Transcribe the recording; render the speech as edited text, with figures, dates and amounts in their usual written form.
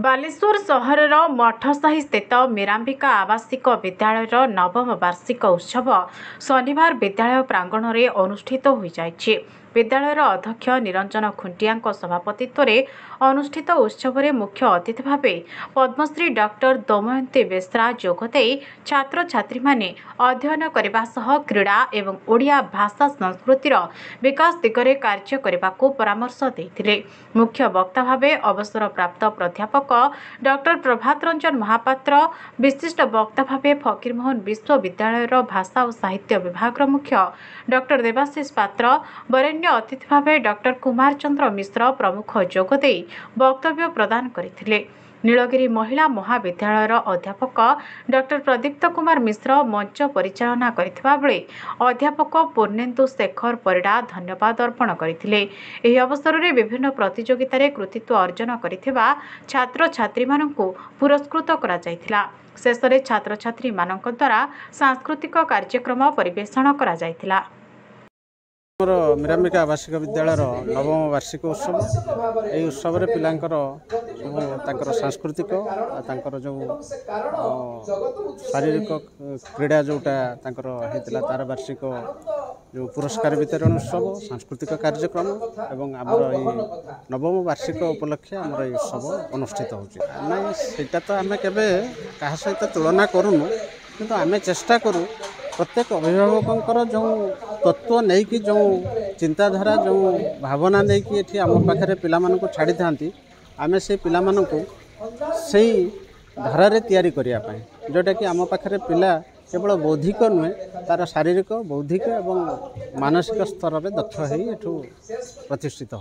ବାଲେଶ୍ୱର ସହରର ମଠସାହି ସ୍ଥିତ ମୀରାମ୍ବିକା ଆବାସିକ ବିଦ୍ୟାଳୟର ନବମ ବାର୍ଷିକ ଉତ୍ସବ ଶନିବାର ବିଦ୍ୟାଳୟ ପ୍ରାଙ୍ଗଣରେ ଅନୁଷ୍ଠିତ ହୋଇଯାଇଛି। ବିଦ୍ୟାଳୟର ଅଧ୍ୟକ୍ଷ ନିରଞ୍ଜନ ଖୁଣ୍ଟିଆଙ୍କ ସଭାପତିତ୍ୱରେ ଅନୁଷ୍ଠିତ ଉତ୍ସବରେ ମୁଖ୍ୟ ଅତିଥି ଭାବେ ପଦ୍ମଶ୍ରୀ ଡକ୍ଟର ଦମୟନ୍ତୀ ବେଶ୍ରା ଯୋଗଦେଇ ଛାତ୍ରଛାତ୍ରୀମାନେ ଅଧ୍ୟୟନ କରିବା ସହ କ୍ରୀଡ଼ା ଏବଂ ଓଡ଼ିଆ ଭାଷା ସଂସ୍କୃତିର ବିକାଶ ଦିଗରେ କାର୍ଯ୍ୟ କରିବାକୁ ପରାମର୍ଶ ଦେଇଥିଲେ। ମୁଖ୍ୟ ବକ୍ତା ଭାବେ ଅବସରପ୍ରାପ୍ତ ପ୍ରାଧ୍ୟାପକ ଡକ୍ଟର ପ୍ରଭାତ ରଞ୍ଜନ ମହାପାତ୍ର, ବିଶିଷ୍ଟ ବକ୍ତା ଭାବେ ଫକୀରମୋହନ ବିଶ୍ୱବିଦ୍ୟାଳୟର ଭାଷା ଓ ସାହିତ୍ୟ ବିଭାଗର ମୁଖ୍ୟ ଡକ୍ଟର ଦେବାଶିଷ ପାତ୍ର, ବରେଣ୍ୟ ଅତିଥି ଭାବେ ଡକ୍ଟର କୁମାର ଚନ୍ଦ୍ର ମିଶ୍ର ପ୍ରମୁଖ ଯୋଗଦେଇ ବକ୍ତବ୍ୟ ପ୍ରଦାନ କରିଥିଲେ। ନୀଳଗିରି ମହିଳା ମହାବିଦ୍ୟାଳୟର ଅଧ୍ୟାପକ ଡକ୍ଟର ପ୍ରଦୀପ୍ତ କୁମାର ମିଶ୍ର ମଞ୍ଚ ପରିଚାଳନା କରିଥିବା ବେଳେ ଅଧ୍ୟାପକ ପୂର୍ଣ୍ଣେନ୍ଦୁ ଶେଖର ପରିଡ଼ା ଧନ୍ୟବାଦ ଅର୍ପଣ କରିଥିଲେ। ଏହି ଅବସରରେ ବିଭିନ୍ନ ପ୍ରତିଯୋଗିତାରେ କୃତିତ୍ୱ ଅର୍ଜନ କରିଥିବା ଛାତ୍ରଛାତ୍ରୀମାନଙ୍କୁ ପୁରସ୍କୃତ କରାଯାଇଥିଲା। ଶେଷରେ ଛାତ୍ରଛାତ୍ରୀମାନଙ୍କ ଦ୍ୱାରା ସାଂସ୍କୃତିକ କାର୍ଯ୍ୟକ୍ରମ ପରିବେଷଣ କରାଯାଇଥିଲା। ମୀରାମ୍ବିକା ଆବାସିକ ବିଦ୍ୟାଳୟର ନବମ ବାର୍ଷିକ ଉତ୍ସବ। ଏହି ଉତ୍ସବରେ ପିଲାଙ୍କର ସାଂସ୍କୃତିକ ତାଙ୍କର ଯେଉଁ ଶାରୀରିକ କ୍ରୀଡ଼ା ଯେଉଁଟା ତାଙ୍କର ହେଇଥିଲା ତାର ବାର୍ଷିକ ଯେଉଁ ପୁରସ୍କାର ବିତରଣ ଉତ୍ସବ, ସାଂସ୍କୃତିକ କାର୍ଯ୍ୟକ୍ରମ ଏବଂ ଆମର ଏହି ନବମ ବାର୍ଷିକ ଉପଲକ୍ଷେ ଆମର ଏହି ଉତ୍ସବ ଅନୁଷ୍ଠିତ ହେଉଛି। ନାଇଁ, ସେଇଟା ତ ଆମେ କେବେ କାହା ସହିତ ତୁଳନା କରୁନୁ, କିନ୍ତୁ ଆମେ ଚେଷ୍ଟା କରୁ ପ୍ରତ୍ୟେକ ଅଭିଭାବକଙ୍କର ଯେଉଁ ତତ୍ତ୍ୱ ନେଇକି ଯେଉଁ ଚିନ୍ତାଧାରା ଯେଉଁ ଭାବନା ନେଇକି ଏଠି ଆମ ପାଖରେ ପିଲାମାନଙ୍କୁ ଛାଡ଼ିଥାନ୍ତି, ଆମେ ସେଇ ପିଲାମାନଙ୍କୁ ସେଇ ଧାରାରେ ତିଆରି କରିବା ପାଇଁ, ଯେଉଁଟାକି ଆମ ପାଖରେ ପିଲା କେବଳ ବୌଦ୍ଧିକ ନୁହେଁ, ତା'ର ଶାରୀରିକ, ବୌଦ୍ଧିକ ଏବଂ ମାନସିକ ସ୍ତରରେ ଦକ୍ଷ ହୋଇ ଏଠୁ ପ୍ରତିଷ୍ଠିତ